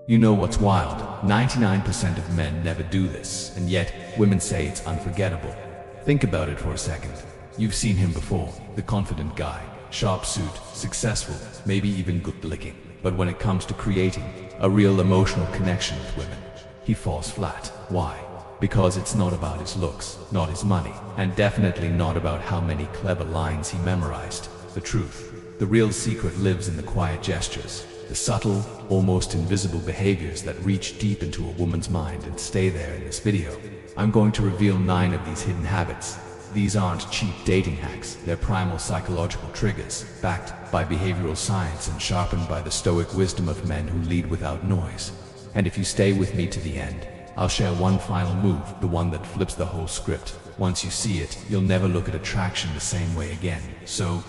You know what's wild? 99% of men never do this, and yet women say it's unforgettable. Think about it for a second. You've seen him before, the confident guy, sharp suit, successful, maybe even good looking. But when it comes to creating a real emotional connection with women, he falls flat. Why? Because it's not about his looks, not his money, and definitely not about how many clever lines he memorized. The truth, the real secret lives in the quiet gestures, the subtle, almost invisible behaviors that reach deep into a woman's mind and stay there. In this video, I'm going to reveal 9 of these hidden habits. These aren't cheap dating hacks, they're primal psychological triggers, backed by behavioral science and sharpened by the stoic wisdom of men who lead without noise. And if you stay with me to the end, I'll share one final move, the one that flips the whole script. Once you see it, you'll never look at attraction the same way again. So,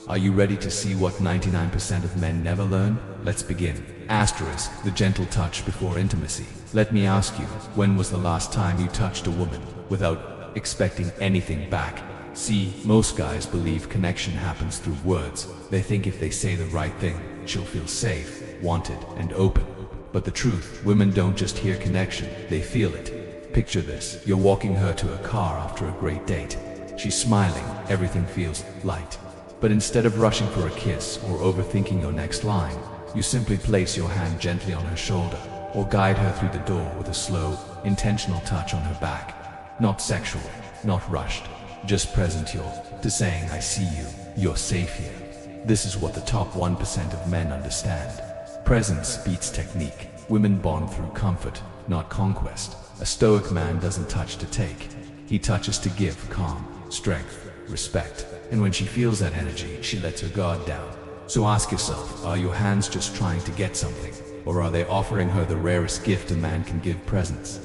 are you ready to see what 99% of men never learn? Let's begin. Asterisk, the gentle touch before intimacy. Let me ask you, when was the last time you touched a woman without expecting anything back? See, most guys believe connection happens through words. They think if they say the right thing, she'll feel safe, wanted, and open. But the truth, women don't just hear connection, they feel it. Picture this, you're walking her to a car after a great date. She's smiling, everything feels light. But instead of rushing for a kiss or overthinking your next line, you simply place your hand gently on her shoulder, or guide her through the door with a slow, intentional touch on her back. Not sexual, not rushed, just present. You're saying, I see you, you're safe here. This is what the top 1% of men understand. Presence beats technique. Women bond through comfort, not conquest. A stoic man doesn't touch to take. He touches to give calm, strength, respect. And when she feels that energy, she lets her guard down. So ask yourself, are your hands just trying to get something? Or are they offering her the rarest gift a man can give, presence?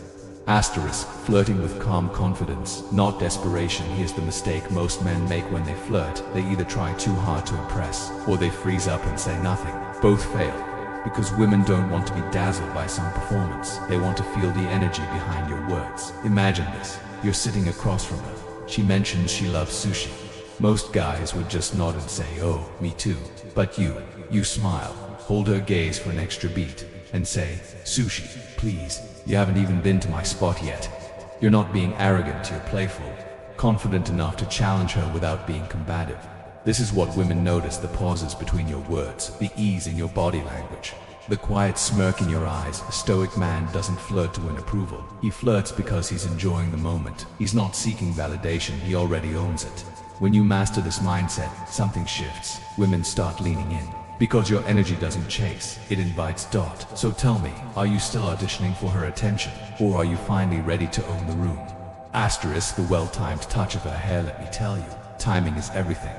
Asterisk, flirting with calm confidence, not desperation. Here's the mistake most men make when they flirt. They either try too hard to impress, or they freeze up and say nothing. Both fail. Because women don't want to be dazzled by some performance. They want to feel the energy behind your words. Imagine this. You're sitting across from her. She mentions she loves sushi. Most guys would just nod and say, oh, me too. But you smile, hold her gaze for an extra beat, and say, sushi, please. You haven't even been to my spot yet. You're not being arrogant, you're playful, confident enough to challenge her without being combative. This is what women notice, the pauses between your words, the ease in your body language, the quiet smirk in your eyes. A stoic man doesn't flirt to win approval. He flirts because he's enjoying the moment. He's not seeking validation, he already owns it. When you master this mindset, something shifts. Women start leaning in. Because your energy doesn't chase, it invites. So tell me, are you still auditioning for her attention? Or are you finally ready to own the room? Asterisk, the well-timed touch of her hair. Let me tell you, timing is everything.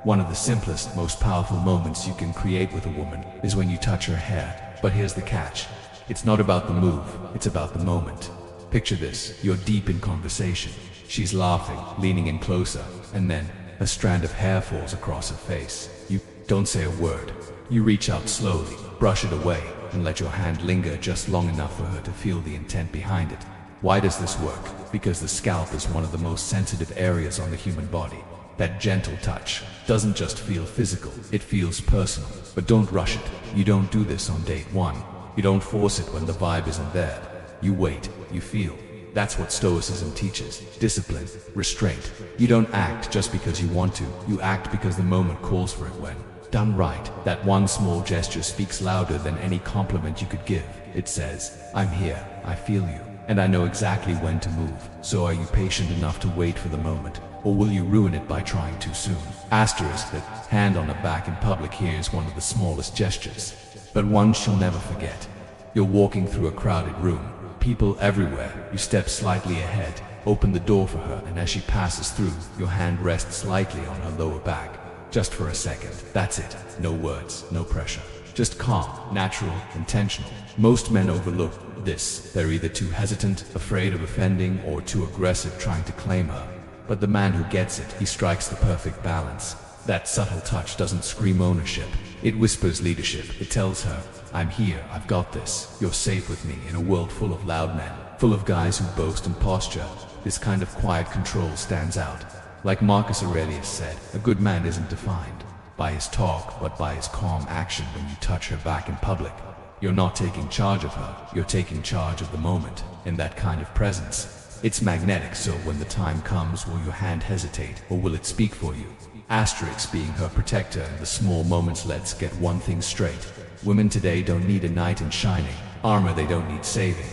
One of the simplest, most powerful moments you can create with a woman is when you touch her hair. But here's the catch. It's not about the move, it's about the moment. Picture this, you're deep in conversation. She's laughing, leaning in closer, and then a strand of hair falls across her face. You don't say a word. You reach out slowly, brush it away, and let your hand linger just long enough for her to feel the intent behind it. Why does this work? Because the scalp is one of the most sensitive areas on the human body. That gentle touch doesn't just feel physical, it feels personal. But don't rush it. You don't do this on date 1. You don't force it when the vibe isn't there. You wait, you feel. That's what Stoicism teaches. Discipline, restraint. You don't act just because you want to. You act because the moment calls for it. When done right, that one small gesture speaks louder than any compliment you could give. It says, I'm here, I feel you, and I know exactly when to move. So are you patient enough to wait for the moment? Or will you ruin it by trying too soon? Asterisk, that hand on the back in public here is one of the smallest gestures, but one she'll never forget. You're walking through a crowded room, people everywhere. You step slightly ahead, open the door for her, and as she passes through, your hand rests lightly on her lower back. Just for a second. That's it. No words, no pressure. Just calm, natural, intentional. Most men overlook this. They're either too hesitant, afraid of offending, or too aggressive trying to claim her. But the man who gets it, he strikes the perfect balance. That subtle touch doesn't scream ownership. It whispers leadership. It tells her, I'm here, I've got this. You're safe with me. In a world full of loud men, full of guys who boast and posture, this kind of quiet control stands out. Like Marcus Aurelius said, a good man isn't defined by his talk, but by his calm action when you touch her back in public. You're not taking charge of her, you're taking charge of the moment. In that kind of presence, it's magnetic, so when the time comes, will your hand hesitate, or will it speak for you? Asterisk being her protector in the small moments. Let's get one thing straight. Women today don't need a knight in shining armor, they don't need saving,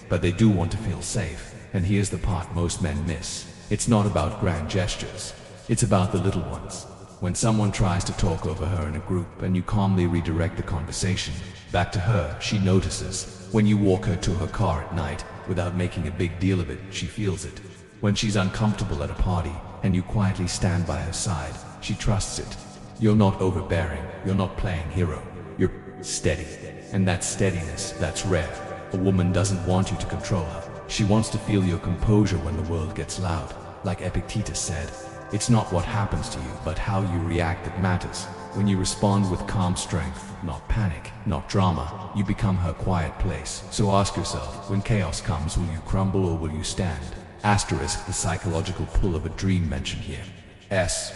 but they do want to feel safe. And here's the part most men miss. It's not about grand gestures, it's about the little ones. When someone tries to talk over her in a group and you calmly redirect the conversation back to her, she notices. When you walk her to her car at night without making a big deal of it, she feels it. When she's uncomfortable at a party and you quietly stand by her side, she trusts it. You're not overbearing, you're not playing hero, you're steady. And that steadiness, that's rare. A woman doesn't want you to control her. She wants to feel your composure when the world gets loud. Like Epictetus said, it's not what happens to you, but how you react that matters. When you respond with calm strength, not panic, not drama, you become her quiet place. So ask yourself, when chaos comes, will you crumble or will you stand? Asterisk the psychological pull of a dream mentioned here.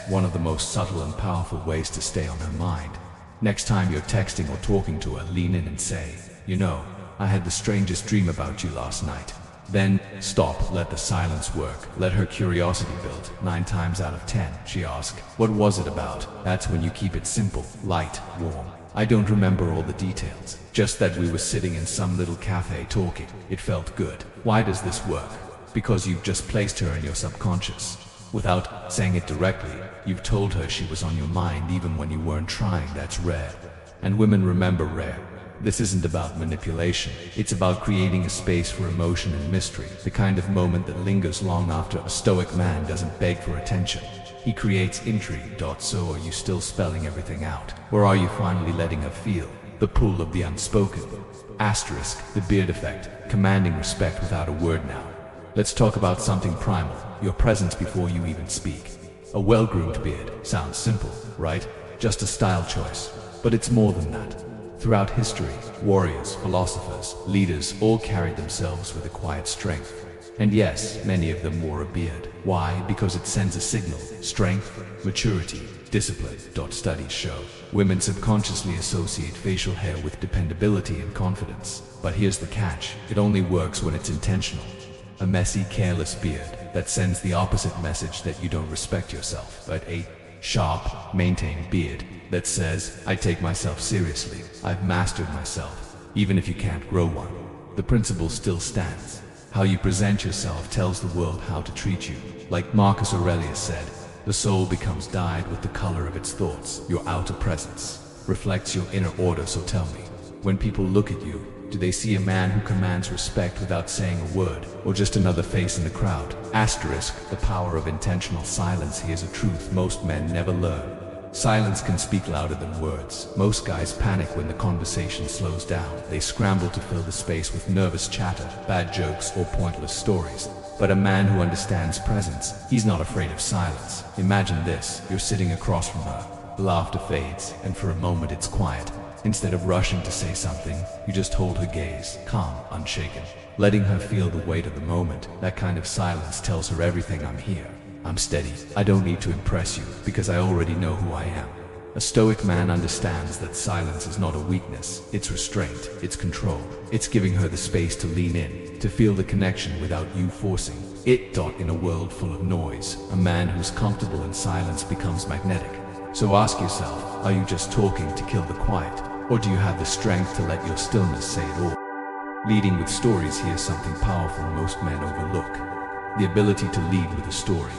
One of the most subtle and powerful ways to stay on her mind. Next time you're texting or talking to her, lean in and say, you know, I had the strangest dream about you last night. Then stop, let the silence work, let her curiosity build. 9 times out of 10, she asks, what was it about? That's when you keep it simple, light, warm. I don't remember all the details, just that we were sitting in some little cafe talking. It felt good. Why does this work? Because you've just placed her in your subconscious. Without saying it directly, you've told her she was on your mind even when you weren't trying. That's rare. And women remember rare. This isn't about manipulation, it's about creating a space for emotion and mystery, the kind of moment that lingers long after a stoic man doesn't beg for attention. He creates intrigue. So are you still spelling everything out? Or are you finally letting her feel the pull of the unspoken? Asterisk the beard effect, commanding respect without a word now. Let's talk about something primal, your presence before you even speak. A well-groomed beard sounds simple, right? Just a style choice. But it's more than that. Throughout history, warriors, philosophers, leaders all carried themselves with a quiet strength. And yes, many of them wore a beard. Why? Because it sends a signal. Strength, maturity, discipline. Studies show women subconsciously associate facial hair with dependability and confidence. But here's the catch. It only works when it's intentional. A messy, careless beard that sends the opposite message, that you don't respect yourself. But a sharp, maintained beard that says, I take myself seriously, I've mastered myself, even if you can't grow one. The principle still stands. How you present yourself tells the world how to treat you. Like Marcus Aurelius said, the soul becomes dyed with the color of its thoughts. Your outer presence reflects your inner order. So tell me, when people look at you, do they see a man who commands respect without saying a word, or just another face in the crowd? Asterisk the power of intentional silence. Here's a truth most men never learn. Silence can speak louder than words. Most guys panic when the conversation slows down. They scramble to fill the space with nervous chatter, bad jokes, or pointless stories. But a man who understands presence, he's not afraid of silence. Imagine this, you're sitting across from her. The laughter fades, and for a moment it's quiet. Instead of rushing to say something, you just hold her gaze, calm, unshaken, letting her feel the weight of the moment. That kind of silence tells her everything. I'm here. I'm steady. I don't need to impress you, because I already know who I am. A stoic man understands that silence is not a weakness. It's restraint. It's control. It's giving her the space to lean in, to feel the connection without you forcing it. In a world full of noise, a man who's comfortable in silence becomes magnetic. So ask yourself, are you just talking to kill the quiet? Or do you have the strength to let your stillness say it all? Leading with stories. Here's something powerful most men overlook. The ability to lead with a story.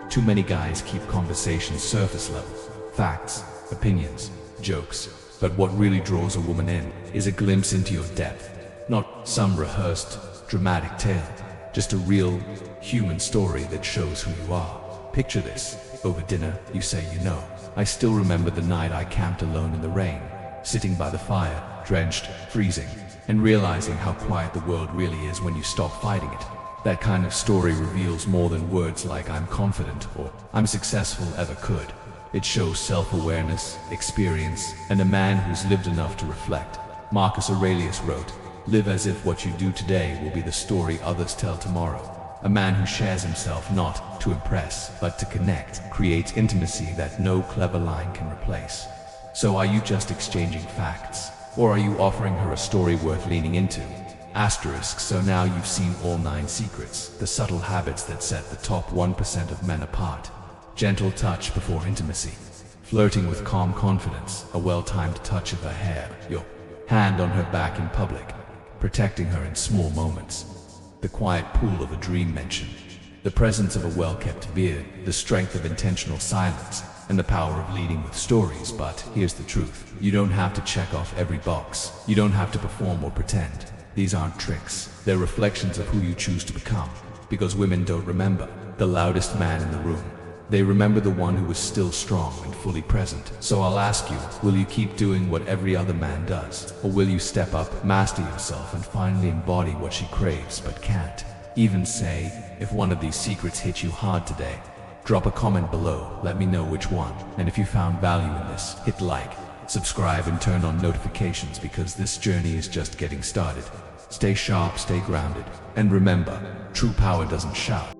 Too many guys keep conversations surface level. Facts, opinions, jokes. But what really draws a woman in is a glimpse into your depth. Not some rehearsed, dramatic tale. Just a real, human story that shows who you are. Picture this. Over dinner, you say, you know, I still remember the night I camped alone in the rain, sitting by the fire, drenched, freezing, and realizing how quiet the world really is when you stop fighting it. That kind of story reveals more than words like I'm confident or I'm successful ever could. It shows self-awareness, experience, and a man who's lived enough to reflect. Marcus Aurelius wrote, live as if what you do today will be the story others tell tomorrow. A man who shares himself not to impress, but to connect, creates intimacy that no clever line can replace. So are you just exchanging facts? Or are you offering her a story worth leaning into? Asterisk, so now you've seen all 9 secrets, the subtle habits that set the top 1% of men apart. Gentle touch before intimacy. Flirting with calm confidence, a well-timed touch of her hair, your hand on her back in public, protecting her in small moments. The quiet pool of a dream mention. The presence of a well-kept beard, the strength of intentional silence, and the power of leading with stories. But here's the truth. You don't have to check off every box. You don't have to perform or pretend. These aren't tricks. They're reflections of who you choose to become. Because women don't remember the loudest man in the room. They remember the one who was still strong and fully present. So I'll ask you, will you keep doing what every other man does? Or will you step up, master yourself, and finally embody what she craves but can't? Even say, if one of these secrets hit you hard today, drop a comment below, let me know which one. And if you found value in this, hit like, subscribe, and turn on notifications, because this journey is just getting started. Stay sharp, stay grounded, and remember, true power doesn't shout.